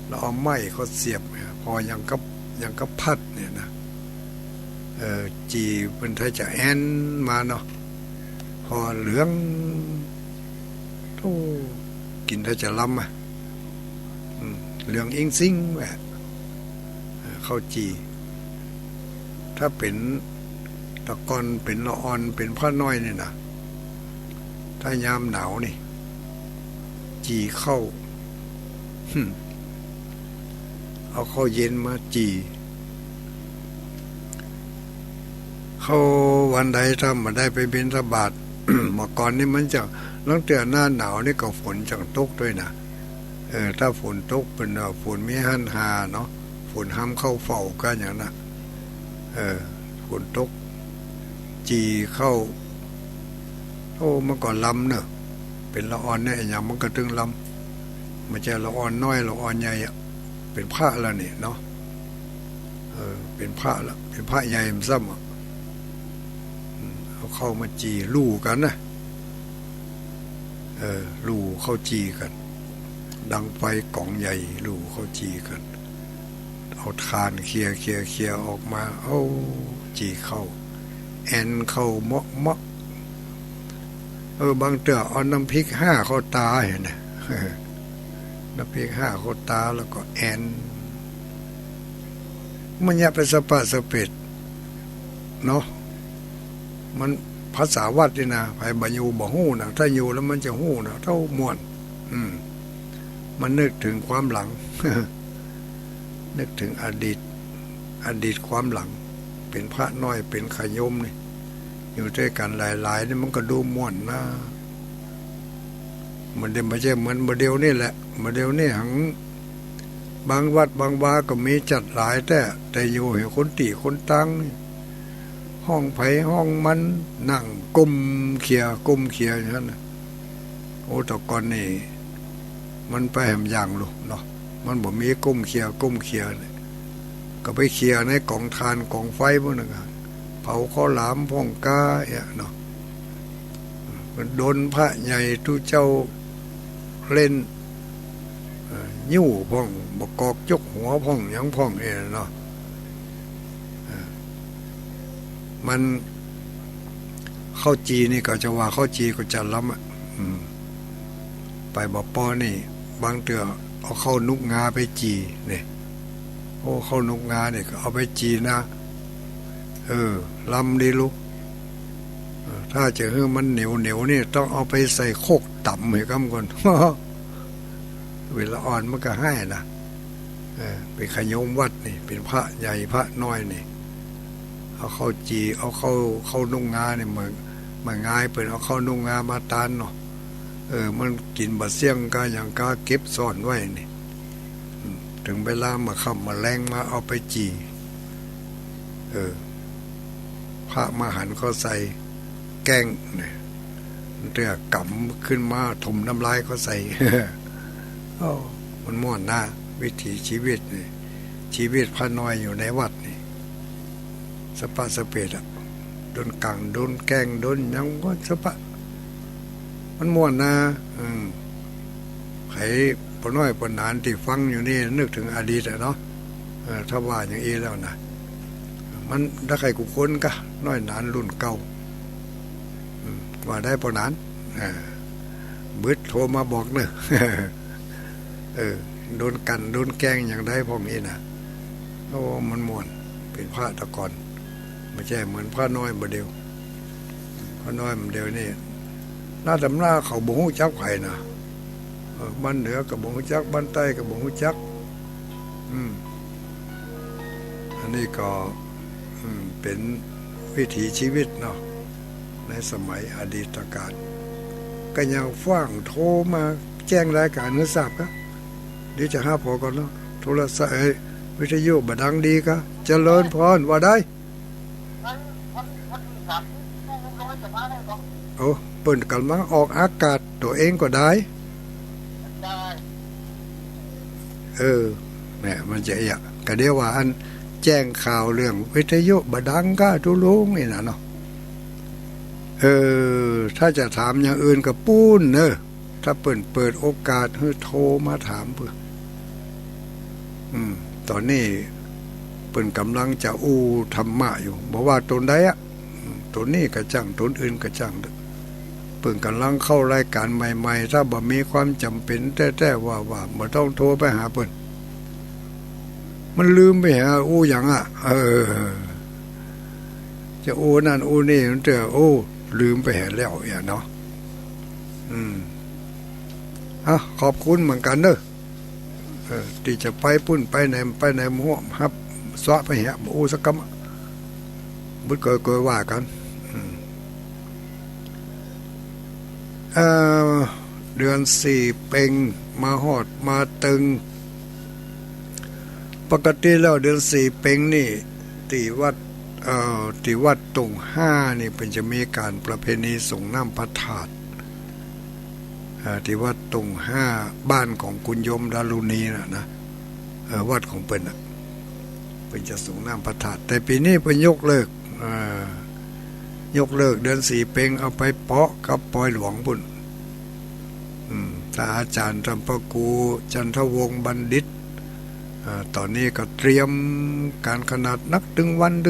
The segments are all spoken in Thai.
แล้วเอาไม้เขาเสียบพอยังก็พัดเนี่ยนะจีเป็นถ้าจะแอนมาเนาะพอเหลืองโอ้กินถ้าจะล้ำเหลืองอิงซิงแบบข้าวจีถ้าเป็นตะกอนเป็นละอ่อนเป็นผ้าน้อยนี่นะถ้ายามหนาวนี่จีเข้าเอาข้าวเย็นมาจีเข้าวันใดถ้ามาได้ไปบิณฑบาต เมื่อก่อนนี่มันจะตั้งแต่หน้าหนาวนี่ก็ฝนจังตกด้วยนะถ้าฝนตกเป็นฝนมีหันหาเนาะฝนห้ามเข้าเฝ้ากันอย่างนั้นฝนตกจีเข้าโอ้เมื่อก่อนลำเนอะเป็นละอ่อนเนี่ยอย่างมันก็ตึงลำมันจะละอ่อนน้อยละอ่อนใหญ่เป็นพระแล้วนี่เนาะเป็นพระละเป็นพระใหญ่มันซ้ำเอาเข้ามาจีลู่กันนะลู่เข้าจีกันดังไฟกล่องใหญ่ลู่เข้าจีกันเอาทานเคลียออกมาเอาจีเข้าแอนเข้าเมาะบางเตื้อเอาน้ำพริก5เข้าตาเห็นไหมน้ำพริก5เข้าตาแล้วก็แอนมันอย่าไปสปะสเปดเนาะมันภาษาวัดนี่นะไผบ่อยู่บ่ฮู้นะถ้าอยู่แล้วมันจะฮู้นะเท่าม่วนมันนึกถึงความหลัง นึกถึงอดีตความหลังเป็นพระน้อยเป็นขยมนี่อยู่ด้วยกันหลายๆนี่มันก็ดูม่วนนะมันไม่ใช่เหมือนโมเดลนี่แหละโมเดลนี่หังบางวัดบางวาก็มีจัดหลายแต่อยู่เห็นคนตีคนตังห้องไผ่ห้องมันนั่งก้มเขียอย่างนั้นนะโอ้แต่ก่อนนี่มันไปแหมอย่างลูกเนาะมันบ่มีก้มเขียเนี่ยก็ไปเขียในกองทานกองไฟพวกนั้นเผาข้าวหลามพ่องกาเนาะมันโดนพระใหญ่ทุเจ้าเล่นยิ้วพ่องบกอกยกหัวพ่องยังพ่องเนาะมันเข้าจีนี่ก็จะว่าเข้าจีก็จะล้ำไปบ่ปอนี่บางเตือเอาเข้านุกงาไปจีเนี่ยโอ้เข้านุกงาเนี่ยเอาไปจีนะล้ำดีลูกถ้าจะให้มันเหนียวนี่ต้องเอาไปใส่โคกต่ำให้กำก่อน เวลาอ่อนมันก็ให้นะเป็นขยมวัดนี่เป็นพระใหญ่พระน้อยนี่เอาเข้าจีเอาเข้านุ่งงาเนี่ยมันง่ายเป็นเอาเข้านุ่งงามาตานเนาะมันกินบะเสี่ยงกาอย่างกาเก็บซ่อนไว้นี่ถึงเวลามาค่ำมาแรงมาเอาไปจีพระมหันต์เขาใส่แกงเนี่ยเรียกกำขึ้นมาถมน้ำลายเขาใส่ มันม่วนหน้าวิถีชีวิตนี่ชีวิตพระน้อยอยู่ในวัดนี่สปะสเปดโดนกังโดนแกงโดนยังก็สปะมันม่วนนะไข่ปน้อยปนานที่ฟังอยู่นี่นึกถึงอดีตเนาะถ้าว่าอย่างนี้แล้วนะมันถ้าใครกูค้นก็น้อยนานรุ่นเก่าว่าได้ปนานบึดโทรมาบอกเนอะ โดนกันโดนแกงอย่างได้พวกนี้นะโอ้มันม่วนเป็นพระตะกอนไม่ใช่เหมือนพระน้อยบ่เดียวพระน้อยมันเดียวนี่หน้าตำหน้าเขาบ่ฮู้จักไผนะบ้านเหนือกับบ่ฮู้จักบ้านใต้กับบ่ฮู้จักอันนี้ก็เป็นวิถีชีวิตเนาะในสมัยอดีตการก็ยังฟังโทรมาแจ้งรายการเนื้อทราบครับเดี๋ยวจะหาพอก่อนเนาะโทรศัพท์วิทยุบดังดีก็เจริญพรว่าได้โอ้เปิดกันมาออกอากาศตัวเองก็ได้เนี่ยมันจะก็เดี๋ยวว่าอันแจ้งข่าวเรื่องวิทยุบดังก็ทุลุงนี่นะเนาะถ้าจะถามอย่างอื่นก็ปูนถ้าเปิดโอกาสให้โทรมาถามเพื่อ ตอนนี้เปิ่นกำลังจะอู้ธรรมะอยู่บอกว่าตนใดอะตนนี้ก็จังตนอื่นก็จังเปิ่นกำลังเข้ารายการใหม่ๆถ้าบ่มีความจำเป็นแต่ว่าบ่ต้องโทรไปหาเปิ่นมันลืมไปหาอู้หยังอ่ะจะอู้นั่นอู้นี่มันเถอะโอ้ลืมไปหาแล้วอย่างเนาะขอบคุณเหมือนกันเนอะที่จะไปปุ้นไปในมั่วครับสวะไปเหะอู้สักคำบุญเกยว่ากันเดือนสี่เป่งมาหอดมาตึงปกติแล้วเดือนสี่เป่งนี่ที่วัดตรงห้านี่เป็นจะมีการประเพณีส่งน้ำพระธาตุที่วัดตรงห้าบ้านของคุณโยมดารุณีนะวัดของเปิ้นเป็นจะส่งน้ำพระธาตุแต่ปีนี้เป็นยกเลิกเดือนสี่เป่งเอาไปเปาะกับปอยหลวงบุญถ้าอาจารย์ธรรมปกูจันทวงศ์บัณฑิตตอนนี้ก็เตรียมการขนาดนักดึงวันเ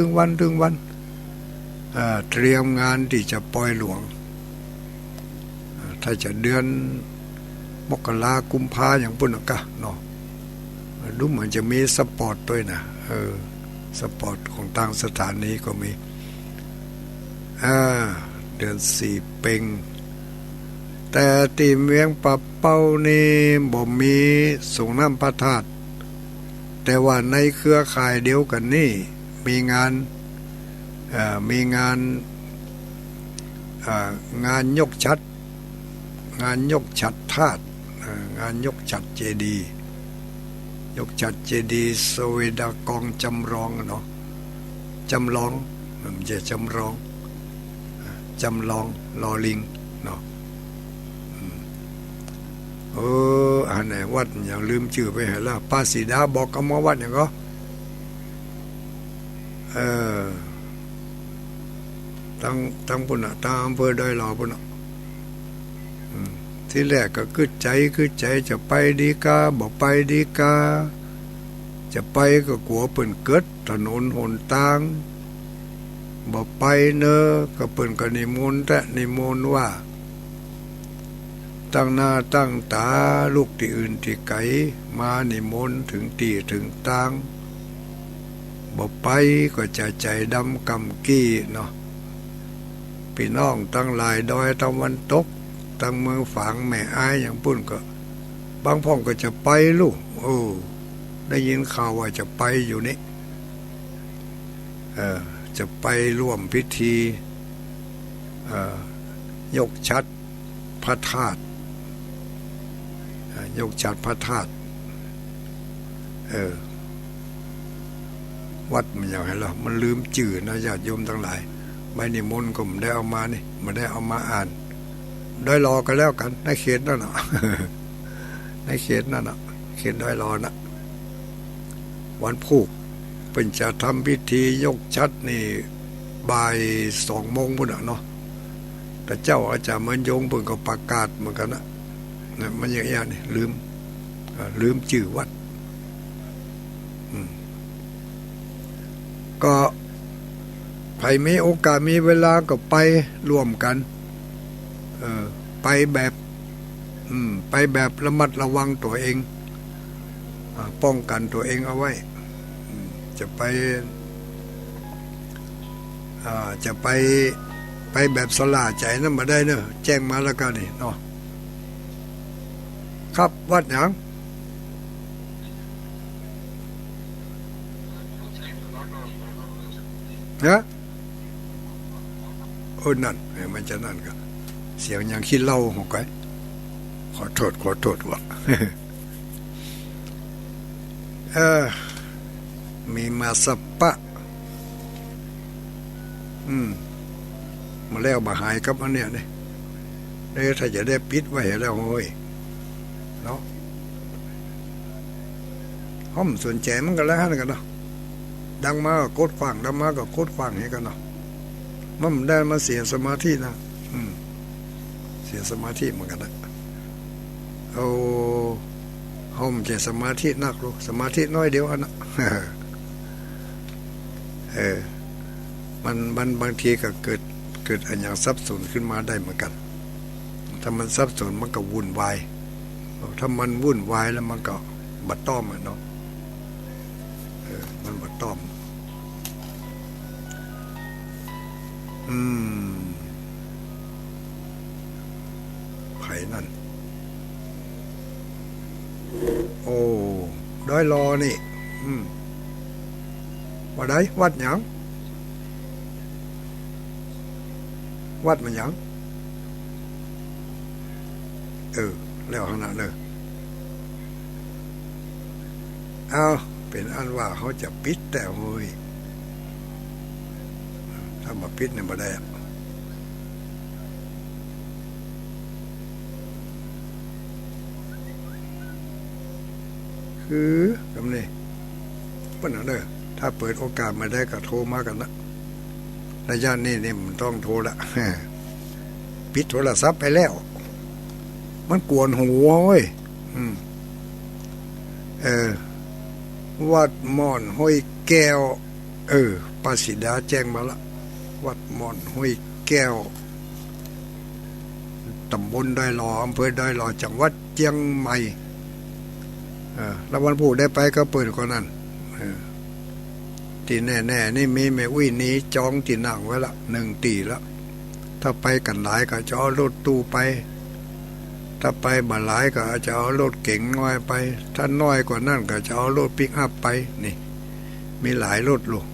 ตรียมงานที่จะปอยหลวงถ้าจะเดือนมกรากุมภาอย่างปุ่นกะเนาะดูเหมือนจะมีสปอร์ตด้วยนะสปอร์ตของต่างสถานีก็มีเดือนสี่เป่งแต่ที่เมืองปะเป้านี่บ่มีส่งน้ำพระธาตุแต่ว่าในเครือข่ายเดียวกันนี่มีงานยกชัดธาตุงานยกชัดเจดีย์ยกชัดเจดีย์สเวดากองจำลองเนาะจำลองมันจะจำลองลอลิงเนาะอันไหนวัดอย่างลืมชื่อไปเหรอล่ะป้าสีดาบอกกับมาวัดอย่างก็ตั้งปุ่นตั้งอำเภอดอยหล่อปุ่นที่แรกก็คือใจจะไปดีกาบอกไปดีกาจะไปก็กลัวเปิ่นเกิดถนนหนทางบอกไปเนอะก็เปิ่นก็นิมนต์ว่าตั้งหน้าตั้งตาลูกที่อื่นที่ไกลมานิมนต์ถึงตีถึงตางบอกไปก็จะใจดำกำกี้เนาะพี่น้องตั้งหลายดอยตะวันตกตั้งเมืองฝางแม่อายอย่างปุ่นก็บางพ่องก็จะไปลูกได้ยินข่าวว่าจะไปอยู่นี่จะไปร่วมพิธียกชัดพระธาตุยกชัดพระธาตุวัดมันอย่างไรล่ะมันลืมจื่อนะญาติโยมทั้งหลายใบนิมนต์ก็ไม่ได้เอามานี่ไม่ได้เอามาอ่านได้รอกันแล้วกันในเขตนั่นน่ะในเขตนั่นน่ะเขตได้รอนะวันผูกเป็นจะทำพิธียกชัดนี่บ่าย2 โมงพุ่นเนาะแต่เจ้าอาจารย์มันยงเพิ่งก็ประกาศเหมือนกันนะมันอย่างนี้นี่ลืมชื่อวัดก็ใครมีโอกาสมีเวลาก็ไปร่วมกันไปแบบระมัดระวังตัวเองป้องกันตัวเองเอาไว้จะไปแบบสลาใจนั่นมาได้เนอะแจ้งมาแล้วกันนี่เนาะครับวัดหยังนะนั่นมันจะนั่นก็เสียงอย่างขี้เล่าหกไว้ขอโทษว่ะ มีมาสปะมาแล้วมาหายกับอันเนี้ยนี่ถ้าจะได้ปิดไว้แล้วโอ้ยเนาะห้อมส่วนแจมันก็แล้วกันเนาะดังมาก็กดขวางดังมาก็กดขวางให้กันเนาะมันได้มาเสียสมาธินะเสียสมาธิเหมือนกันนะ ห้องจะสมาธินักลูกสมาธิน้อยเดียวอันนะมันบางทีก็เกิดอันอย่างสับสนขึ้นมาได้เหมือนกันถ้ามันสับสนมันก็วุ่นวายถ้ามันวุ่นวายแล้วมันก็บัดต้อมเนาะมันบัดต้อมไผ่นั่นโอ้ดอยรอนี่ว่าได้วัดหยังวัดมันหยังแล้วขนาดเลยเอาเป็นอันว่าเขาจะปิดแต่เฮ้ยถ้ามาปิดเนี่ยมาได้คือกำนี้ปั้นเอาเด้อถ้าเปิดโอกาสมาได้ก็โทรมากันนะระยะนี้นี่มันต้องโทรละปิดโทรศัพท์ไปแล้วมันกวนหัวเว้ยวัดม่อนห้วยแก้วปาสิดาแจ้งมาละวัดม่อนห้วยแก้วตำบลดอยหล่ออำเภอดอยหล่อจังหวัดเชียงใหม่แล้ววันผู้ได้ไปก็เปิดกว่านั้นที่แน่ๆนี่มีแม่อุ้ยนี้จองที่นั่งไว้ละ1 ตีแล้วถ้าไปกันหลายก็จะเอารถตู้ไปถ้าไปบ่หลายก็จะเอารถเก๋งน้อยไปถ้าน้อยกว่านั้นก็จะเอารถปิกอัพไปนี่มีหลายรถลูก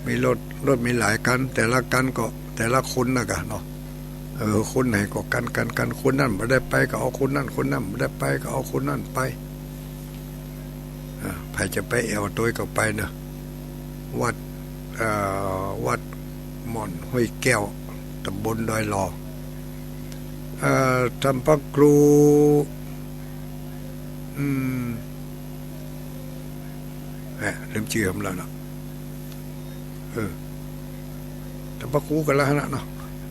มีรถมีหลายกันแต่ละกันก็แต่ละคนนะกันเนาะคนไหนก็กันคนนั้นไม่ได้ไปก็เอาคนนั้นคนนั้นไม่ได้ไปก็เอาคนนั้นไปใครจะไปแอวตัวก็ไปนะวัดม่อนห้วยแก้วตำบลดอยหล่อทำพระครูลืมชื่อผมแล้วนะทำพระครูกันแล้วนะเนาะ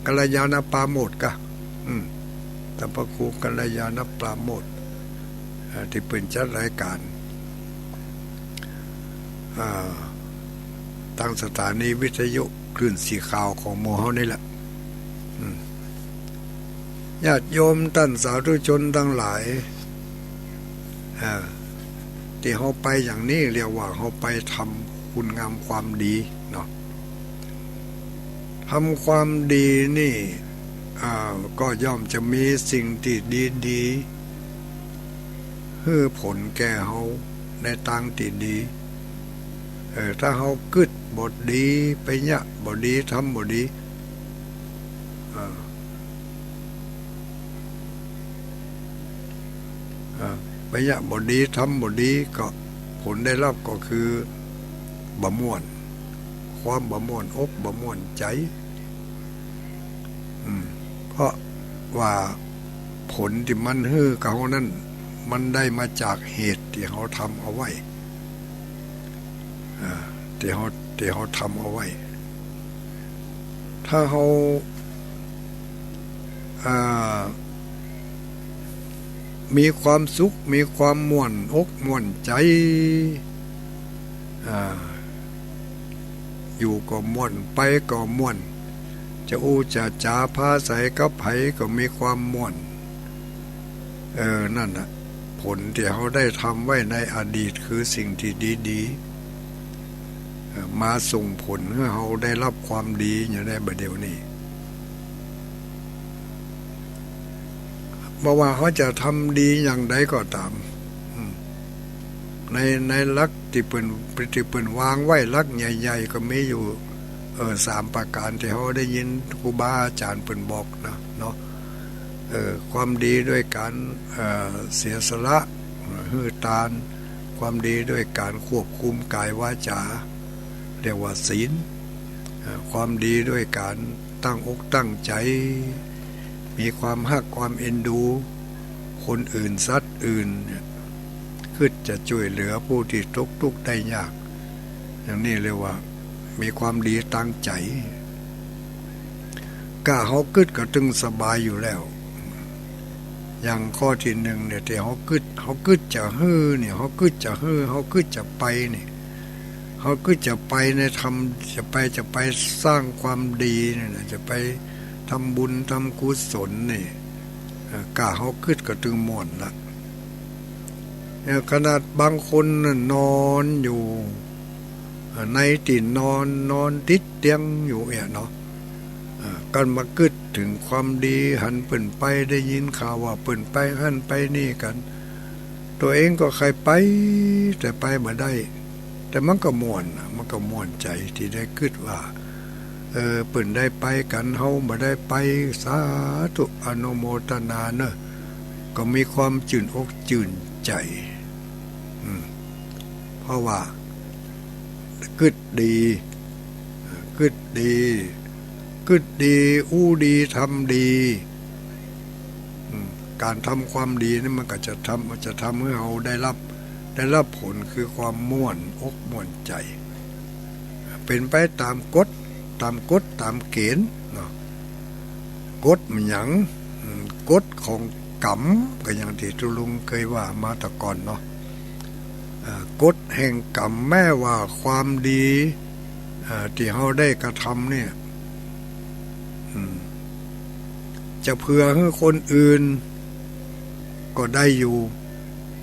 กัลยาณปราโมทย์กะทำพระครูกัลยาณปราโมทย์ที่เป็นจัดรายการทางสถานีวิทยุคลื่นสีขาวของหมู่เฮานี่แหละญาติโยมท่านสาธุชนทั้งหลายที่เขาไปอย่างนี้เรียกว่าเขาไปทำคุณงามความดีเนาะทำความดีนี่ก็ย่อมจะมีสิ่งที่ดีๆให้ผลแก่เขาในทางที่ดีถ้าเขากึดบทดีไปเนี่ยบทดีทำบทดีไปเนี่ยบทดีทำบทดีก็ผลได้รับก็คือบะม่วนความบะม่วนอกบะม่วนใจเพราะว่าผลที่มันฮื้อเขานั้นมันได้มาจากเหตุที่เขาทำเอาไว้ที่เขาทำเอาไว้ถ้าเขามีความสุขมีความม่วนอกม่วนใจอยู่ก็ม่วนไปก็ม่วนจะจะจาพาใส่กับไผก็มีความม่วนนั่นน่ะผลที่เขาได้ทำไว้ในอดีตคือสิ่งที่ดีๆมาส่งผลให้เขาได้รับความดีอยู่ในบัดเดี๋ยวนี้บอกว่าเขาจะทำดีอย่างใดก็ตามในลักที่เป็นวางไว้ลักใหญ่ๆก็มีอยู่3 ประการที่เขาได้ยินครูบาอาจารย์เป็นบอกนะเนาะความดีด้วยการเสียสละหื้อตานความดีด้วยการควบคุมกายวาจาเรียกว่าศีลความดีด้วยการตั้งอกตั้งใจมีความฮักความเอ็นดูคนอื่นสัตว์อื่นคิดจะช่วยเหลือผู้ที่ทุกข์ได้ยากอย่างนี้เรียกว่ามีความดีตั้งใจกะเขาคิดก็ตึงสบายอยู่แล้ว อย่างข้อที่หนึ่งเนี่ยที่เขากึดจะฮื้อเนี่ยเขากึดจะฮื้อเขากึดจะไปเนี่ยเขากึดจะไปในทำจะไปสร้างความดีเนี่ยจะไปทำบุญทำกุศลเนี่ยกะเขากึดก็ถึงหมดละขนาดบางคนนอนอยู่ในตีนนอนติดเตียงอยู่เนาะกันมากึดถึงความดีหันเปิ่นไปได้ยินข่าวว่าเปิ่นไปหันไปนี่กัน ตัวเองก็ใครไปแต่ไปมาได้แต่มันก็ม่วนใจที่ได้กึดว่าเปิ่นได้ไปกันเฮาบ่ได้ไปสาธุอนุโมทนาเนอะก็มีความจื่นอกจื่นใจเพราะว่ากึดดีอู้ดีทำดีการทำความดีนี่มันก็จะทำให้เราได้รับผลคือความม่วนอกม่วนใจเป็นไปตามกฎตามเกณฑ์เนาะกฎมันหยังกฎของกรรมก็อย่างที่ตุลุงเคยว่ามาแต่ก่อนเนาะกฎแห่งกรรมแม้ว่าความดีที่เราได้กระทำเนี่ยจะเพื่อให้คนอื่นก็ได้อยู่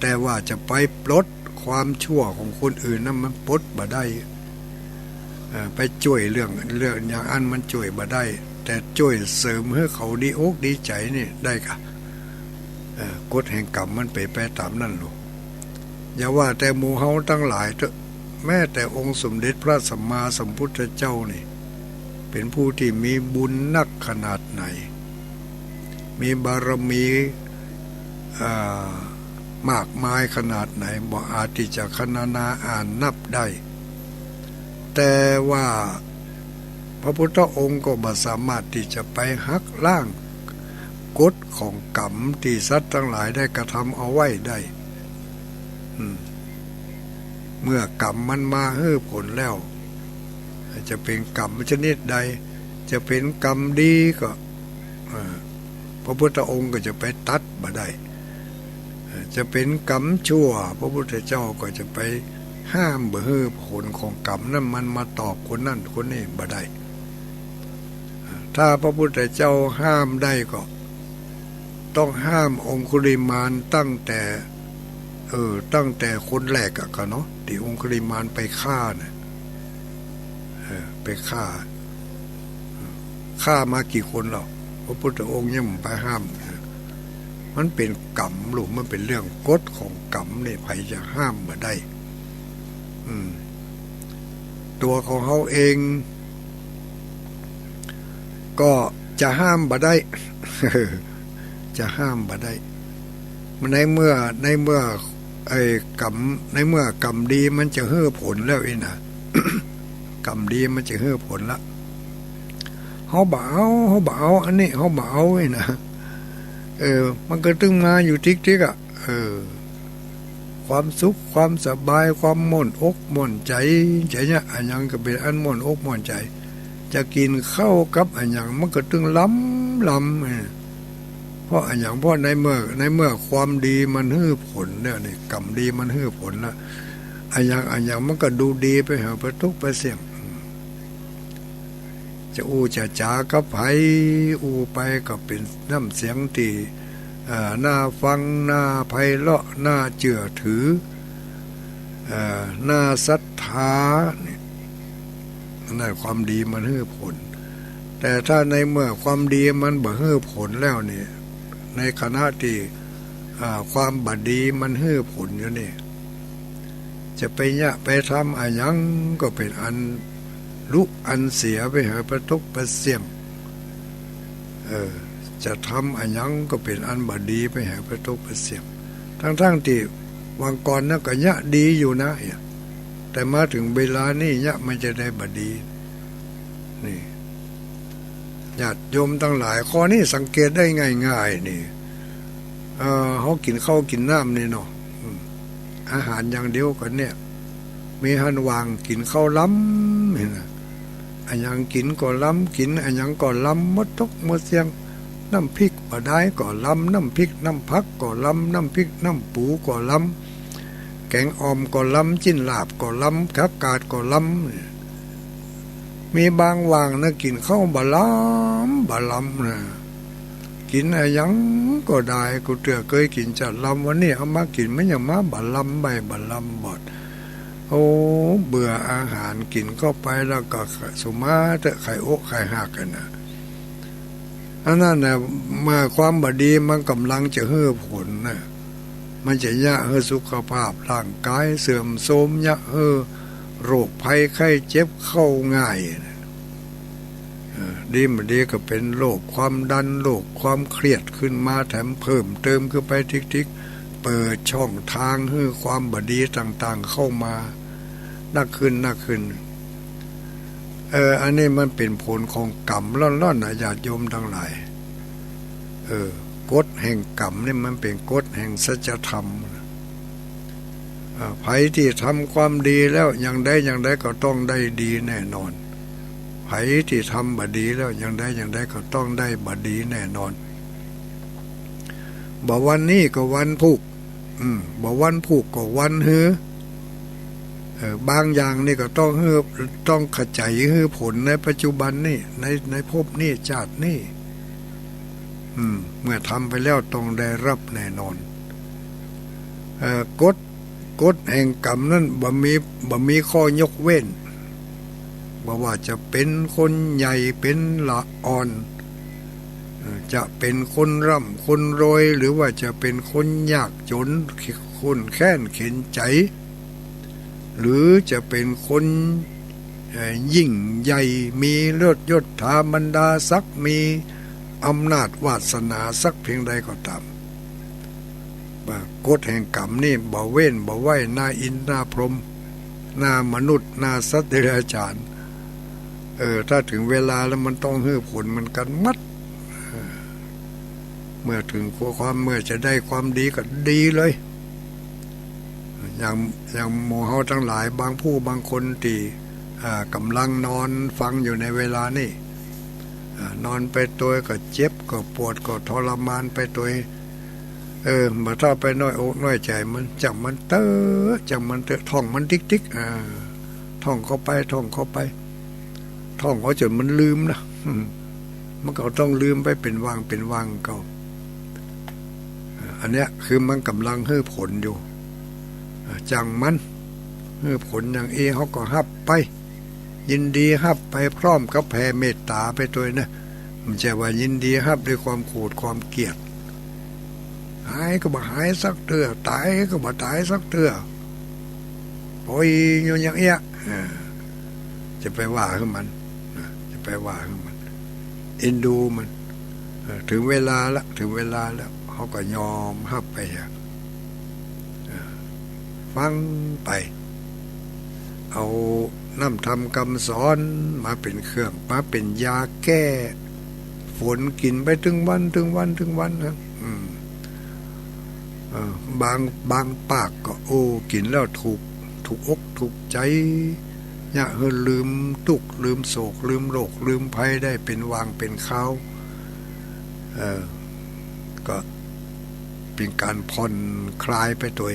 แต่ว่าจะไปปลดความชั่วของคนอื่นนั้นมันปลดบ่ได้ไปช่วยเรื่องอย่างอันมันช่วยบ่ได้แต่ช่วยเสริมให้เขาดีอกดีใจนี่ได้ค่ะกฎแห่งกรรมมันไปตามนั่นลูกอย่าว่าแต่หมู่เฮาทั้งหลายเถอะแม้แต่องค์สมเด็จพระสัมมาสัมพุทธเจ้านี่เป็นผู้ที่มีบุญนักขนาดไหนมีบารมีมากมายขนาดไหนบ่อาจที่จะคณนาอ่านนับได้แต่ว่าพระพุทธองค์ก็บ่สามารถที่จะไปหักล้างกฎของกรรมที่สัตว์ทั้งหลายได้กระทำเอาไว้ได้เมื่อกรรมมันมาให้ผลแล้วจะเป็นกรรมชนิดใดจะเป็นกรรมดีก็พระพุทธองค์ก็จะไปตัดบ่ได้จะเป็นกรรมชั่วพระพุทธเจ้าก็จะไปห้ามบ่ให้ผลของกรรมนั้นมันมาตอบคนนั่นคนนี้บ่ได้ถ้าพระพุทธเจ้าห้ามได้ก็ต้องห้ามองคุลิมานตั้งแต่คนแรกก็เนาะที่องคุลิมานไปฆ่าเนี่ยไปฆ่ามากี่คนหรอกพระพุทธองค์ยังไปห้ามมันเป็นกรรมหรือมันเป็นเรื่องกฎของกรรมเนี่ยใครจะห้ามมาได้ตัวของเขาเองก็จะห้ามบ่ได้ จะห้ามบ่ได้ในเมื่อไอ้กรรมในเมื่อกรรมดีมันจะให้ผลแล้วอีนะ กรรมดีมันจะให้ผลละเขาบ่เอาอันนี้เขาบ่เอาไอ้นะมันก็ตึงมาอยู่ทิกอ่ะความสุขความสบายความม่วนอกม่วนใจเนี่ยอันยังก็เป็นอันม่วนอกม่วนใจจะกินข้าวกับอันยังมันก็ตึงล้ำเพราะอันยังเพราะในเมื่อความดีมันให้ผลเนี่ยนี่กรรมดีมันให้ผลละอันยังมันก็ดูดีไปหาประทุกไปเสี่ยงจะจะจ๋ากับไผไปก็เป็นน้ำเสียงที่น่าฟังน่าไพเราะน่าเชื่อถือน่าศรัทธาเนี่ยนั่นความดีมันให้ผลแต่ถ้าในเมื่อความดีมันบ่ให้ผลแล้วเนี่ยในขณะที่ความบดีมันให้ผลอยู่นี่จะไปทำอะไรยังก็เป็นอันลุกอันเสียไปหาประทุกประเสี่ยงจะทำอะไรยังก็เป็นอันบดีไปหาประทุกประเสี่ยงทั้งที่วังก่อนนั่นก็ยะดีอยู่นะแต่มาถึงเวลานี่ยะมันจะได้บดีนี่ญาติโยมทั้งหลายข้อนี้สังเกตได้ง่ายๆนี่เขากินข้าวกินน้ำนี่เนาะอาหารอย่างเดียวกันเนี่ยมีหันวางกินข้าวล้ำเห็นไหมอันยังกินก็ล้ำกินอันยังก็ล้ำมดทุกมดเสียง น้ำพริกบ่ได้ก็ล้ำน้ำพริกน้ำพักก็ล้ำน้ำพริกน้ำปูก็ล้ำแกงอ่อมก็ล้ำจิ้นลาบก็ล้ำผักกาดก็ล้ำมีบางว่างนะกินข้าวบะล้ำนะกินอะไรยังก็ได้กูเตือเคยกินจัดล้ำวันนี้เอามากินไม่ยังมาบะล้ำใบบะล้ำบดโอ้เบื่ออาหารกินเข้าไปแล้วก็สุมาเตะไข่อกไข่หักกันนะอันนั้นนะเมื่อความบดีมันกำลังจะเฮือผลนะมันจะยะเฮือสุขภาพร่างกายเสื่อมโทรมยะเฮือโรคภัยไข้เจ็บเข้าง่ายดีมันดีก็เป็นโรคความดันโรคความเครียดขึ้นมาแถมเพิ่มเติมขึ้นไปทิกๆเปิดช่องทางให้ความบดีต่างๆเข้ามานักขึ้นอันนี้มันเป็นผลของกรรมล่อนๆนะญาติโยมทั้งหลายกฎแห่งกรรมนี่มันเป็นกฎแห่งสัจธรรมไผที่ทำความดีแล้วอย่างใดก็ต้องได้ดีแน่นอนไผที่ทำบดีแล้วอย่างใดก็ต้องได้บดีแน่นอนบ่วันนี้ก็วันผูกบ่วันผูกก็วันฮือบางอย่างนี่ก็ต้องขจายฮือผลในปัจจุบันนี่ในภพนี้ชาตินี่เมื่อทำไปแล้วต้องได้รับแน่นอนกฎแห่งกรรมนั้นบ่มีข้อยกเว้นบ่ว่าจะเป็นคนใหญ่เป็นละอ่อนจะเป็นคนร่ำคนรวยหรือว่าจะเป็นคนยากจนคนแค้นเข็ญใจหรือจะเป็นคนยิ่งใหญ่มีเลือดยศถาบรรดาศักดิ์มีอำนาจวาสนาสักเพียงใดก็ตามกฎแห่งกรรมนี่บ่เว้นบ่ไว้หน้าอินทร์หน้าพรหมหน้ามนุษย์หน้าสัตว์เดรัจฉานถ้าถึงเวลาแล้วมันต้องให้ผลมันกันมัดเมื่อถึงความเมื่อจะได้ความดีก็ดีเลยอย่างหมู่เฮาทั้งหลายบางผู้บางคนที่กำลังนอนฟังอยู่ในเวลานี้นอนไปตัวก็เจ็บก็ปวดก็ทรมานไปตัวมาถ้าไปน้อยอกน้อยใจมันจับมันมันท่องมันติ๊กท่องเข้าไปท่องเขาจนมันลืมนะมันก็ต้องลืมไปเป็นวางก็อันเนี้ยคือมันกำลังให้ผลอยู่จังมันให้ผลอย่างเขาก็ฮับไปยินดีฮับไปพร้อมกับแผ่เมตตาไปตัวนะมันจะว่ายินดีฮับด้วยความโกรธความเกลียดหายก็บ่หายสักเตื้อตายก็บ่ตายสักเตื้อโอ้ยอย่างเงี้ยจะไปว่าให้มันเอ็นดูมันถึงเวลาแล้วเขาก็ยอมฮับไปฟังไปเอาน้ำทำคำสอนมาเป็นเครื่องมาเป็นยาแก้ฝนกินไปถึงวันนะบางปากก็กินแล้วถูกอกถูกใจเนี่ยลืมทุกข์ลืมโศกลืมโรคลืมภัยได้เป็นวางเป็นข้าวก็เป็นการผ่อนคลายไปตัว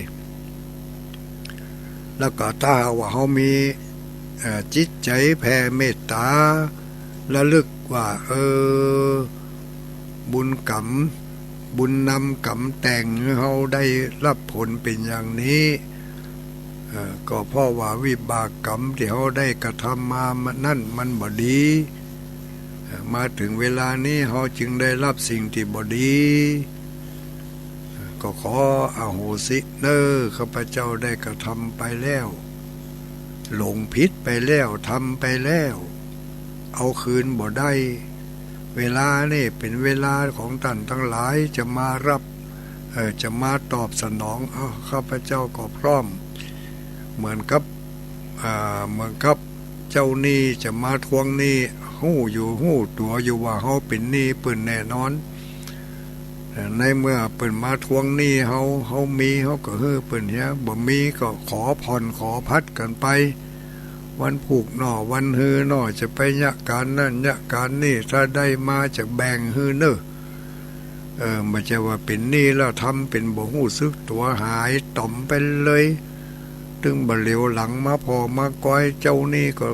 แล้วก็ถ้าว่าเขามีจิตใจแผ่เมตตาระลึกว่าบุญกรรมบุญนำกรรมแต่งเขาได้รับผลเป็นอย่างนี้ก็เพราะว่าวิบากกรรมที่เขาได้กระทำมานั่นมันบ่ดีมาถึงเวลานี้เขาจึงได้รับสิ่งที่บ่ดีก็ขออโหสิข้าพเจ้าได้กระทำไปแล้วหลงผิดไปแล้วทำไปแล้วเอาคืนบ่ได้เวลานี่เป็นเวลาของท่านทั้งหลายจะมารับจะมาตอบสนองข้าพเจ้าก็พร้อมเหมือนกับเจ้าหนี้จะมาทวงหนี้หู้ตัวอยู่ว่าเขาเป็นหนี้เปิ้นแน่นอนในเมื่อเปิ้นมาทวงหนี้เขามีเขาก็เฮ้อเปิ้นเนี้ยบ่มีก็ขอผ่อนขอพัดกันไปวันผูกหน่อวันฮือหน่อจะไปยะการนั่นยะการนี่ถ้าได้มาจะแบ่งฮือเนอะ ไม่ใช่ว่าเป็นนี่แล้วทำเป็นบ่หู้ซึกตัวหายต่อมไปเลยถึงบ่เหลียวหลังมาพอมาก้อยเจ้านี่ก็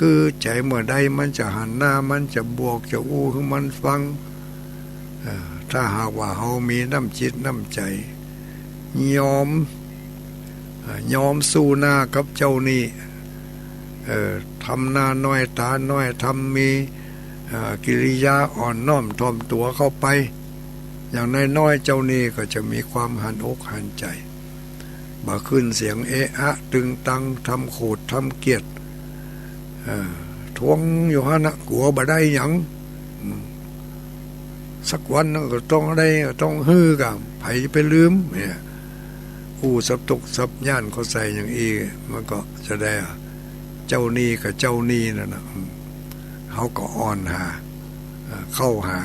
คือใจเมื่อใดมันจะหันหน้ามันจะบวกจะอู้ให้มันฟังถ้าหากว่าเฮามีน้ำจิตน้ำใจยอมสู้หน้ากับเจ้านี่ทำหน้าน้อยตาน้อยทำมีกิริยาอ่อนน้อมถ่อมตัวเข้าไปอย่างน้อยๆเจ้านี่ก็จะมีความหันอกหันใจบ่ขึ้นเสียงเอะอะตึงตังทำโขดทำเกียรติทวงอยู่ฮะนะกลัวบ่ได้หยังสักวันก็ต้องได้ต้องฮื้อกับไผไปลืมเนี่ยผู้สับตกสับย่านเขาใส่อย่างอีมันก็จะได้เจ้านี่กับเจ้านี่นั่นนะเขาก็อ่อนหาเข้าหา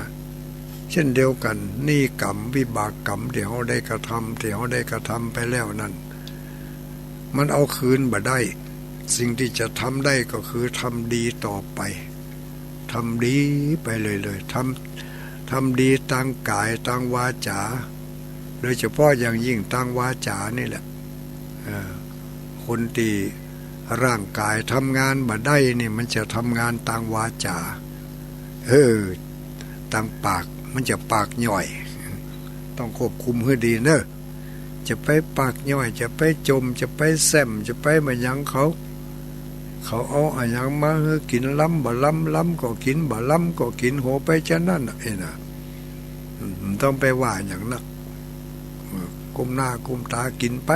เช่นเดียวกันนี่กรรมวิบากกรรมที่เขาได้กระทำที่เขาได้กระทำไปแล้วนั่นมันเอาคืนบ่ได้สิ่งที่จะทำได้ก็คือทำดีต่อไปทำดีไปเลยทำดีทางกายทางวาจาโดยเฉพาะอย่างยิ่งทางวาจานี่แหละคนที่ร่างกายทำงานบ่ได้นี่มันจะทำงานทางวาจาทางปากมันจะปากย่อยต้องควบคุมให้ดีเนอะจะไปปากย่อยจะไปจมจะไปแซมจะไปมายังเขาเอาอะยังมาให้กินล้ำบ่ล้ำก็กินบ่ล้ำก็กินโหไปจะนั่นนะต้องไปว่าอย่างนั้นก้มหน้าก้มตากินไป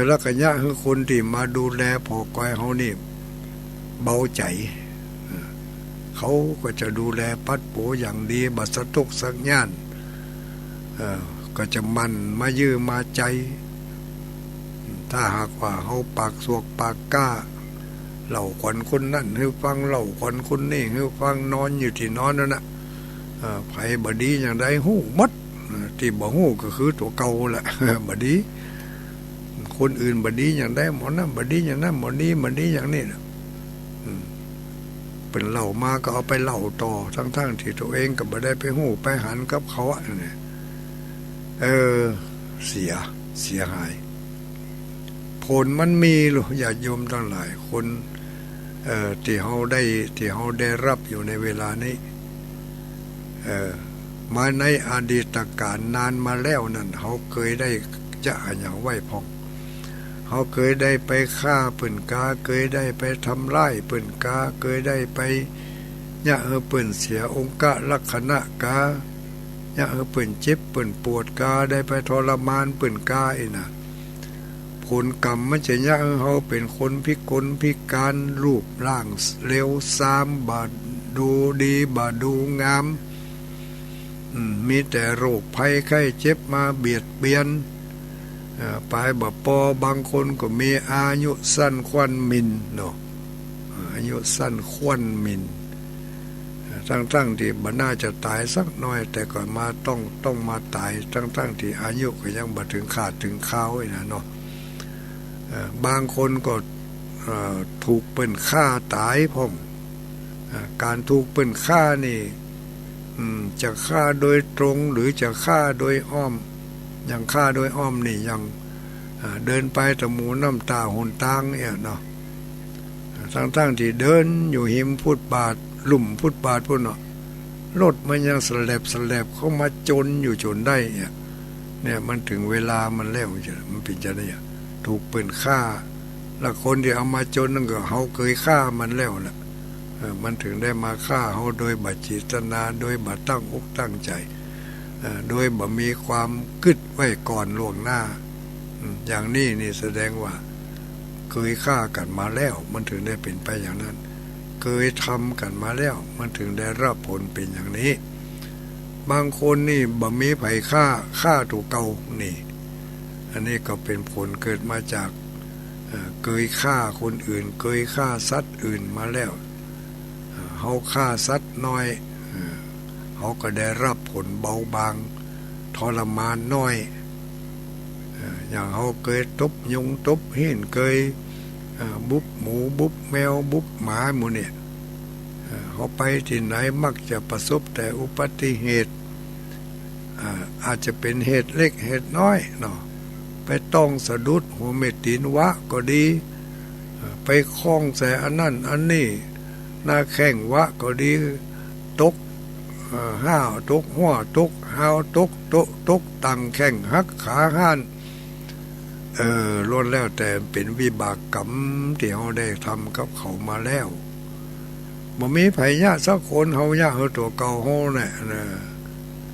แล้วก็ยะคือคนที่มาดูแลพอกอยเขานี่เบาใจเขาก็จะดูแลปัดโปอย่างดีบัดสะตกสักย่านก็จะมันมายื้อมาใจถ้าหากว่าเขาปากสวกปากกล้าเล่าขวัญคนนั่นให้ฟังเล่าขวัญคนนี่ให้ฟังนอนอยู่ที่นอนนั่นนะไผบดีอย่างใดหู้มัดที่บ่หู้ก็คือตัวเก่าแหละบดีคนอื่นบดีอย่างใดหมอนั่นบดีอย่างนั้นหมอนี้บดีอย่างนี้นะเป็นเล่ามาก็เอาไปเล่าต่อทั้งที่ตัวเองก็บ่ได้ไปหู้ไปหันกับเขาเนี่ยเสียหายผลมันมีหรือญาติโยมทั้งหลายคนที่เขาได้รับอยู่ในเวลานี้มาในอดีตการนานมาแล้วนั่นเขาเคยได้จะอย่างไหวพองเขาเคยได้ไปฆ่าปืนกาเคยได้ไปทำร้ายปืนกาเคยได้ไปเนี่ยปืนเสียองค์กะลักษณะกาเนี่ยปืนเจ็บปืนปวดกาได้ไปทรมานปืนกาอีนะผลกรรมมันจะเนี่ยเขาเป็นคนพิกลพิการรูปร่างเร็วซามบาดดูดีบาดดูงามมีแต่โรคภัยไข้เจ็บมาเบียดเบียนปลายบ่ปอบางคนก็มีอายุสั้นควันมินเนาะอายุสั้นควันมินทั้งที่บ่น่าจะตายสักหน่อยแต่ก่อนมาต้องมาตายทั้งที่อายุก็ยังบ่ถึงขาดถึงข้าวนะเนาะบางคนก็ถูกปืนฆ่าตายพ่อมการถูกปืนฆ่านี่จะฆ่าโดยตรงหรือจะฆ่าโดยอ้อมอย่างฆ่าโดยอ้อมนี่ยังเดินไปตะหมูน้ำตาหนตางเนี่ยเนาะทั้งที่เดินอยู่หิมฟุตบาทลุ่มฟุตบาทพุ่นเนาะรถมันยังสลับเข้ามาจนอยู่จนได้เนี่ยมันถึงเวลามันแล้วมันเป็นจะได้ถูกปืนฆ่าแล้วคนที่เอามาจนนั่นก็เขาเคยฆ่ามันแล้วแหละมันถึงได้มาฆ่าเขาโดยบัจจิตนาโดยบัตั้งอกตั้งใจโดยบ่มีความกึดไว้ก่อนล่วงหน้าอย่างนี้นี่แสดงว่าเคยฆ่ากันมาแล้วมันถึงได้เป็นไปอย่างนั้นเคยทำกันมาแล้วมันถึงได้รับผลเป็นอย่างนี้บางคนนี่บ่มีไผฆ่าถูกเก่านี่อันนี้ก็เป็นผลเกิดมาจากเคยฆ่าคนอื่นเคยฆ่าสัตว์อื่นมาแล้วเขาฆ่าสัตว์น้อยเขาก็ได้รับผลเบาบางทรมานน้อยอย่างเขาเคยตบยุงตบหินเคยบุบหมูบุบแมวบุบหมาหมูเนี่ยเขาไปที่ไหนมักจะประสบแต่อุบัติเหตุ อาจจะเป็นเหตุเล็กเหตุน้อยเนาะไปต้องสะดุดหัวเม็ดตีนวะก็ดีไปคล้องใส่อันนั้นอันนี้หน้าแข้งวะก็ดีตกห้าวตกหัวตกห้าวตกโตตกตังแข้งหักขาห้านล้วนแล้วแต่เป็นวิบากกรรมที่เราได้ทำกับเขามาแล้วบ่มีไผยะสักคนเฮายะเฮาตัวเก่าเฮาเนี่ย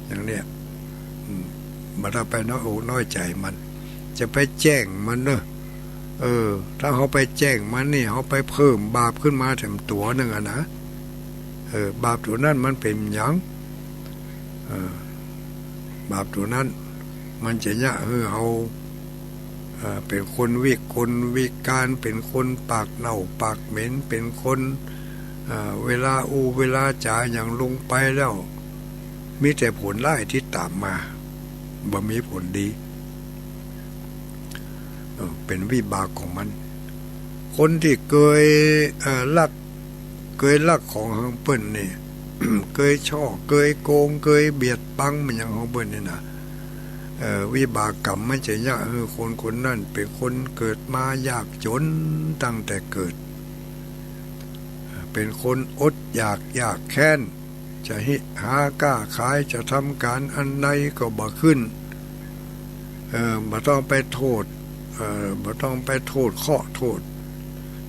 อย่างเนี้ยบ่ได้ไปน้อยใจมันจะไปแจ้งมันเนอะถ้าเขาไปแจ้งมันนี่เขาไปเพิ่มบาปขึ้นมาแถมตัวหนึ่งนะบาปตัวนั้นมันเป็นหยังบาปตัวนั้นมันจะยะเอาเป็นคนวิการเป็นคนปากเน่าปากเหม็นเป็นคนเวลาเวลาจ่าอย่างลงไปแล้วมีแต่ผลร้ายที่ตามมาบ่มีผลดีเป็นวิบากของมันคนที่เคยลักของของเปิ้นนี่ เคยช่อเคยโกงเคยเบียดบังมันอย่างของเปิ้นนี่นะวิบากกรรมมันจะยากคนนั้นเป็นคนเกิดมายากจนตั้งแต่เกิดเป็นคนอดอยากแค้นจะหากล้าขายจะทำการอันใดก็บ่ขึ้นบ่ต้องไปโทษบ่ต้องไปโทษเคราะห์โทษ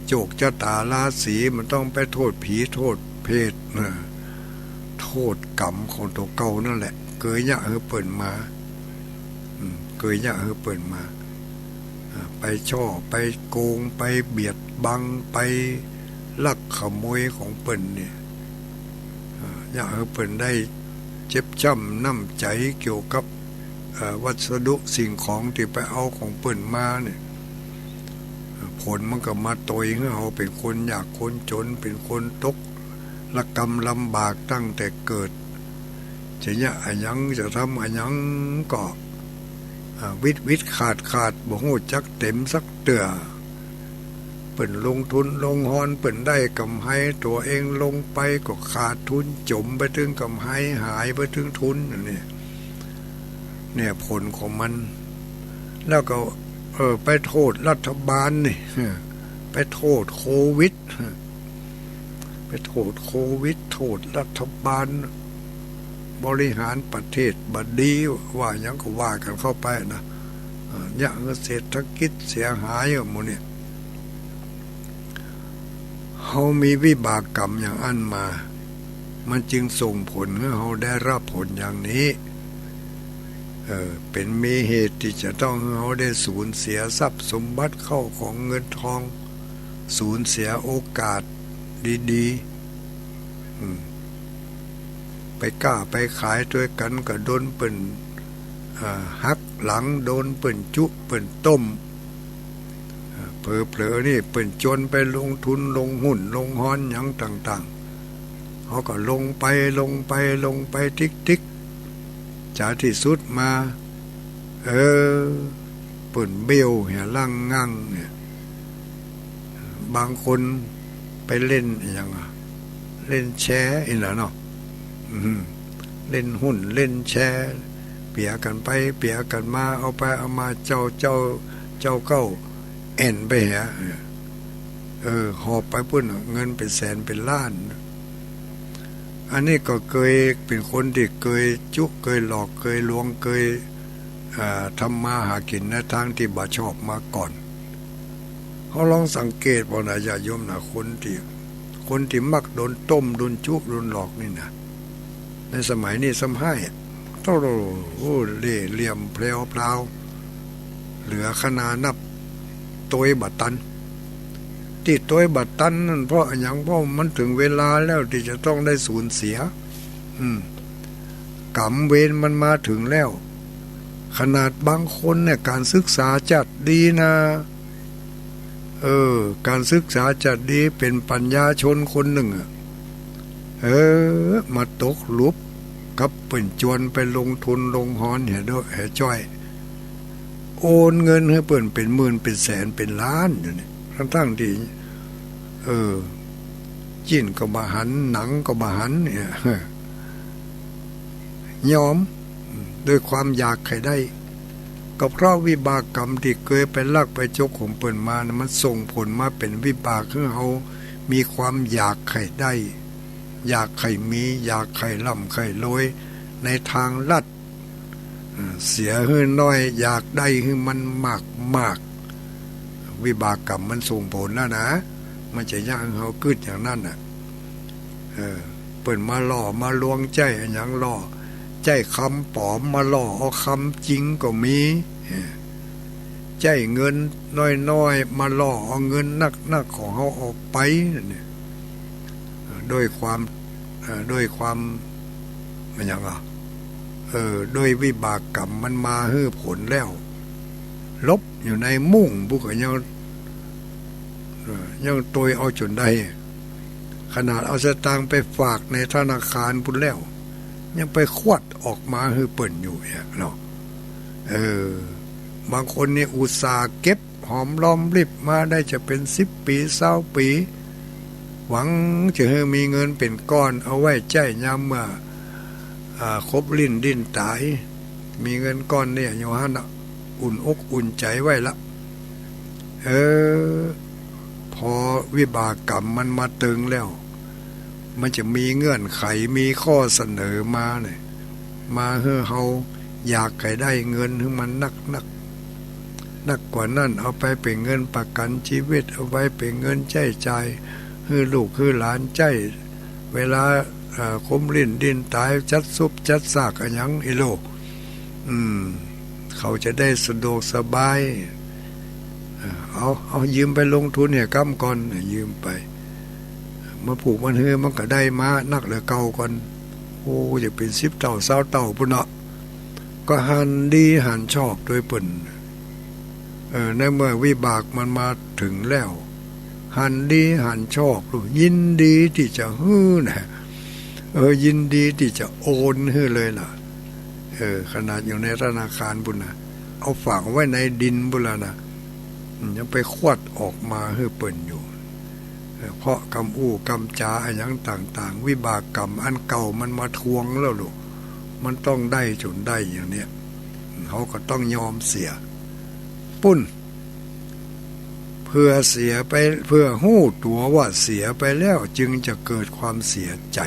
โจกชะตาราศีมันต้องไปโทษผีโทษเพศโทษกรรมของตัวเก่านั่นแหละเกยยะเปิ่นมาเกยยะเปิ่นมาไปช่อไปโกงไปเบียดบังไปลักขโมยของเปิ่นเนี่ยยะเปิ่นได้เจ็บช้ำน้ำใจเกี่ยวกับวัสดุสิ่งของที่ไปเอาของเปิ่นมาเนี่ยผลมันก็มาตยให้เราเป็นคนยากคนจนเป็นคนตกละกรรมลำบากตั้งแต่เกิดจะเนี่ยอันยังจะทำอันยังก็วิทขาดบ่ฮู้จักเต็มสักเตือเปิ่นลงทุนลงหอนเปิ่นได้กำไรตัวเองลงไปก็ขาดทุนจมไปถึงกำไรหายไปถึงทุนเนี่ยผลของมันแล้วก็ไปโทษรัฐบาลนี่ไปโทษโควิดไปโทษโควิดโทษรัฐบาลบริหารประเทศบัดดีว่ายังก็ว่ากันเข้าไปนะอย่างเศรษฐกิจเสียหายหมดเนี่ยเขามีวิบากกรรมอย่างอันมามันจึงส่งผลให้เขาได้รับผลอย่างนี้เป็นมีเหตุที่จะต้องเขาได้สูญเสียทรัพย์สมบัติเข้าของเงินทองสูญเสียโอกาสดีๆไปกล้าไปขายด้วยกันก็โดนเปิ่นหักหลังโดนเปิ่นจุเปิ่นต้มเผลอๆนี่เปิ่นจนไปลงทุนลงหุ้นลงฮ้อนหยังต่างๆเขาก็ลงไปติ๊กจากที่สุดมาเปิ่นเบี้ยวเหี่ยลั่งงั่งเนี่ยบางคนไปเล่นอย่างเล่นแชร์อีกแล้วเนาะเล่นหุ้นเล่นแชร์เปียกันไปเปียกันมาเอาไปเอามาเจ้าเก้าแอนไปเหี่ยหอบไปพุ่นเงินเป็นแสนเป็นล้านอันนี้ก็เคยเป็นคนที่เคยเคยหลอกเคยลวงเคยทำมาหากินในทางที่บ่ชอบมาก่อนเขาลองสังเกตบ่นะญาติโยมนะคนที่มักโดนต้มโดนจุโดนหลอกนี่นะในสมัยนี้ซ้ำให้โตเล่เหลี่ยมเพลวพราวเหลือขนานับตัวบัตตันที่ตัวบัตตันนั่นเพราะอย่างเพราะมันถึงเวลาแล้วที่จะต้องได้สูญเสียกรรมเวรมันมาถึงแล้วขนาดบางคนเนี่ยการศึกษาจัดดีนะการศึกษาจัดดีเป็นปัญญาชนคนหนึ่งมาตกหลุมกับเปิ่นจวนไปลงทุนลงหอนเห็นด้วยเห็นจ้อยโอนเงินให้เปิ่นเป็นหมื่นเป็นแสนเป็นล้านอยู่นี่ทั้งที่จิ้นก็บาหันหนังก็บาหันเนี่ยยอม ด้วยความอยากใครได้ก็เพราะวิบากกรรมที่เคยไปลักไปจกของเปิ่นมานะมันส่งผลมาเป็นวิบากคือเฮามีความอยากใครได้อยากใครมีอยากใครร่ำใครรวยในทางลัดเสียหื้อน้อยอยากได้หื้อมันมากวิบากกรรมมันส่งผลนะมันจะย่างเฮาขึ้นอย่างนั้นน่ะเปิ่นมาล่อมาลวงใจอย่างล่อใจคำปลอมมาล่อเอาคำจริงก็มีใจเงินน้อยๆมาล่อเอาเงินนักของเขาออกไปเนี่ยด้วยความมันยังด้วยวิบากกรรมมันมาให้ผลแล้วลบอยู่ในมุ่งบุกยังตัวเอาจนได้ขนาดเอาสตางค์ไปฝากในธนาคารพุ่นแล้วยังไปควัดออกมาให้เปิ่นอยู่เนี่ยเนาะบางคนนี่อุตส่าห์เก็บหอมรอมริบมาได้จะเป็น10 ปี20 ปีหวังจะให้มีเงินเป็นก้อนเอาไว้ใจยามเมื่อครบลิ้นดิ้นตายมีเงินก้อนเนี่ยโยฮันน่ะอุ่นอกอุ่นใจไว้ละพอวิบากกรรมมันมาตึงแล้วมันจะมีเงื่อนไขมีข้อเสนอมาเนี่ยมาให้เฮาอยากให้ได้เงินให้มันนักกว่านั้นเอาไปเป็นเงินประกันชีวิตเอาไว้เป็นเงินใช้จ่ายให้ลูกให้หลานใช้เวลาคมลิ้นดินตายจัดซุบจัดซากอะไรอย่างอีโลเขาจะได้สะดวกสบายเอายืมไปลงทุนเนี่ยกำก่อนยืมไปมาผูกมันเฮือมันก็ได้มานักเหลือเก่าก่อนโอ้จะเป็น10 เท่า20 เท่าปุ่นเนาะก็หันดีหันชอบโดยปุ่นในเมื่อวิบากมันมาถึงแล้วหันดีหันชอบยินดีที่จะฮื้อนะยินดีที่จะโอนฮื้อเลยล่ะขนาดอยู่ในธนาคารบุญนะเอาฝากไว้ในดินบุญละนะยังไปขวดออกมาฮื้อเปิ่นอยู่เพราะกรรมอู้กรรมจาอย่างต่างๆวิบากกรรมอันเก่ามันมาทวงแล้วลูกมันต้องได้จนได้อย่างเนี้ยเขาก็ต้องยอมเสียปุ้นเพื่อเสียไปเพื่อหู้ตัวว่าเสียไปแล้วจึงจะเกิดความเสียใจ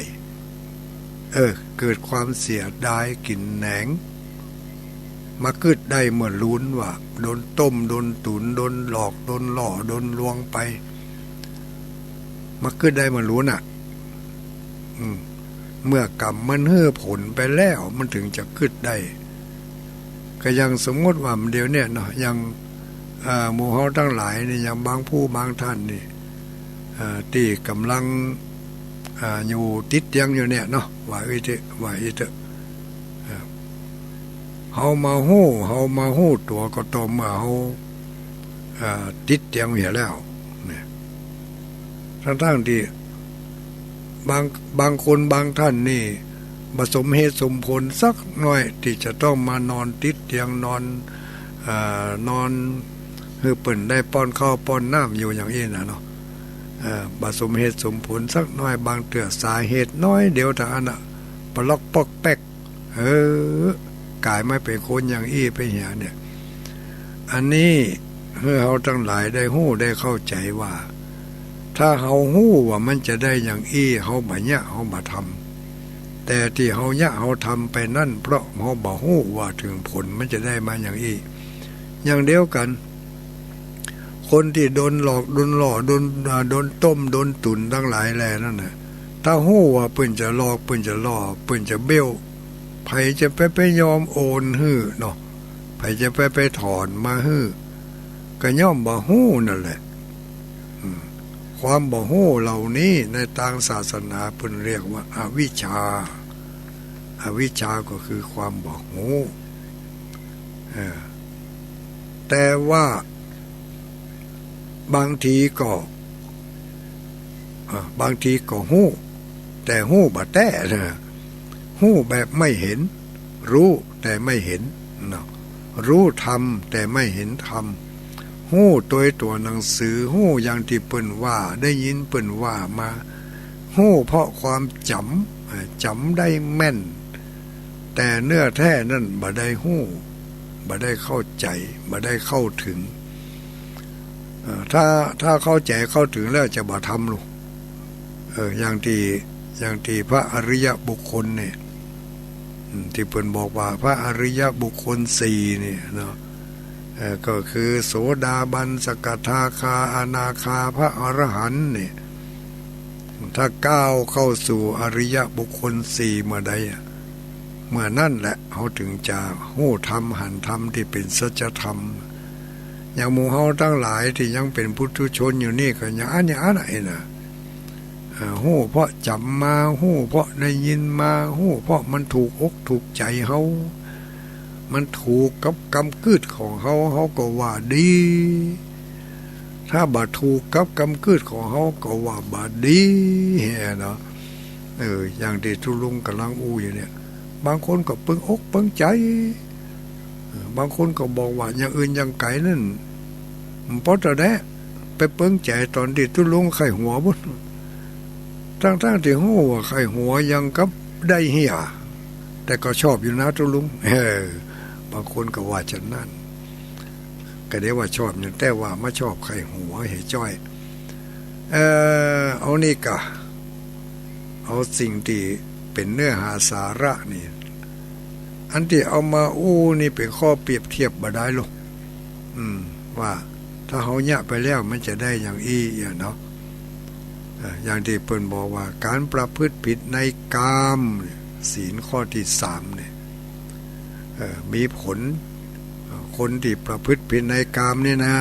เกิดความเสียดายกินแหนงมาเกิดได้เมื่อลุ้นว่าโดนต้มโดนตุนโดนหลอกโดนหล่อโดนลวงไปมาเกิดได้เมื่อลุ้นเมื่อกรรมมันเฮือผลไปแล้วมันถึงจะเกิดได้ก็ยังสมมติว่าเดี๋ยวเนี่ยเนาะยังหมู่เฮาทั้งหลายนี่อย่างบางผู้บางท่านนี่ที่กำลังอยู่ติดยังอยู่เนี่ยเนาะว่าอีเถอะเฮามาฮู้ตัวก็ต่อเมื่อเฮาติดยังอยู่แล้วเนี่ยทั้งที่บางคนบางท่านนี่ผสมเหตุสมผลสักหน่อยที่จะต้องมานอนติดเตียงนอนคือเปิ่นได้ป้อนข้าวป้อนน้ำอยู่อย่างนี้นะเนาะผสมเหตุสมผลสักหน่อยบางเตือสาเหตุน้อยเดียวแต่อันน่ะปลอกปอกแป๊กกายไม่เป็นคนอย่างอี้ไปเหียเนี่ยอันนี้เพื่อเราทั้งหลายได้ฮู้ได้เข้าใจว่าถ้าเราฮู้ว่ามันจะได้อย่างอี้เราบ่เนี่ยเราบ่ทำแต่ที่เราเนี่ยเราทำไปนั่นเพราะเราบ่ฮู้ว่าถึงผลมันจะได้มาอย่างอี้อย่างเดียวกันคนที่โดนหลอกโดนหล่อโดนต้มโดนตุนทั้งหลายแลนั่นน่ะถ้าฮู้ว่าเพิ่นจะหลอกเพิ่นจะล่อเพิ่นจะเบี้ยวไผจะไปยอมโอนฮื้อเนาะไผจะไปถอนมาฮื้อก็ย่อมบ่ฮู้นั่นแหละความบ่ฮู้เหล่านี้ในทางศาสนาเพิ่นเรียกว่าอวิชชาก็คือความบ่ฮู้แต่ว่าบางทีก็ฮู้แต่ฮู้บ่แท้นะฮู้แบบไม่เห็นรู้แต่ไม่เห็นเนาะรู้ธรรมแต่ไม่เห็นธรรมฮู้ตัวหนังสือฮู้อย่างที่เปิ้นว่าได้ยินเปิ้นว่ามาฮู้เพราะความจำได้แม่น แต่เนื้อแท้นั่นบ่ได้หู้บ่ได้เข้าใจบ่ได้เข้าถึงถ้าเข้าใจเข้าถึงแล้วจะบ่ทำหรอกอย่างที่พระอริยบุคคลเนี่ยที่เพิ่นบอกว่าพระอริยบุคคลสี่เนี่ยเนาะก็คือโสดาบันสกทาคาอนาคาพระอรหันต์เนี่ยถ้าก้าวเข้าสู่อริยบุคคลสี่เมื่อใดเมื่อนั่นแหละเขาถึงจะหู้ธรรมหันธรรมที่เป็นสัจธรรมอย่างหมู่เฮาทั้งหลายที่ยังเป็นพุถุชนอยู่นี่ก็อย่างอันไหนนะหู้เพราะจำมาหู้เพราะได้ยินมาหู้เพราะมันถูกอกถูกใจเฮามันถูกกับกำกืดของเฮาก็ว่าดีถ้าบ่ถูกกับกำกืดของเฮาก็ว่าบ่ดีเนาะอย่างที่ทุลุงกำลังอู้อยู่เนี่ยบางคนก็ปึงอกปึงใจบางคนก็บอกว่าอย่างอื่นอย่างไก่นั่นเพราะแต่แน่ไปเปิ้งใจตอนที่ทุลุงไข่หัวบุญทั้งที่หู้ว่าไข่หัวยังกับได้เหี่ยแต่ก็ชอบอยู่นะทุลุงบางคนก็ว่าฉันนั่นก็ได้ว่าชอบอย่างแต่ว่าไม่ชอบไข่หัวเห่จ้อยเอานี่กะเอาสิ่งที่เป็นเนื้อหาสาระนี่อันที่เอามาอู้นี่เป็นข้อเปรียบเทียบบ่ได้หรอกว่าถ้าเขาแยะไปแล้วมันจะได้อย่างเนาะอย่างที่เพิ่นบอกว่าการประพฤติผิดในกามศีลข้อที่3เนี่ยมีผลคนที่ประพฤติผิดในกามนี่นะ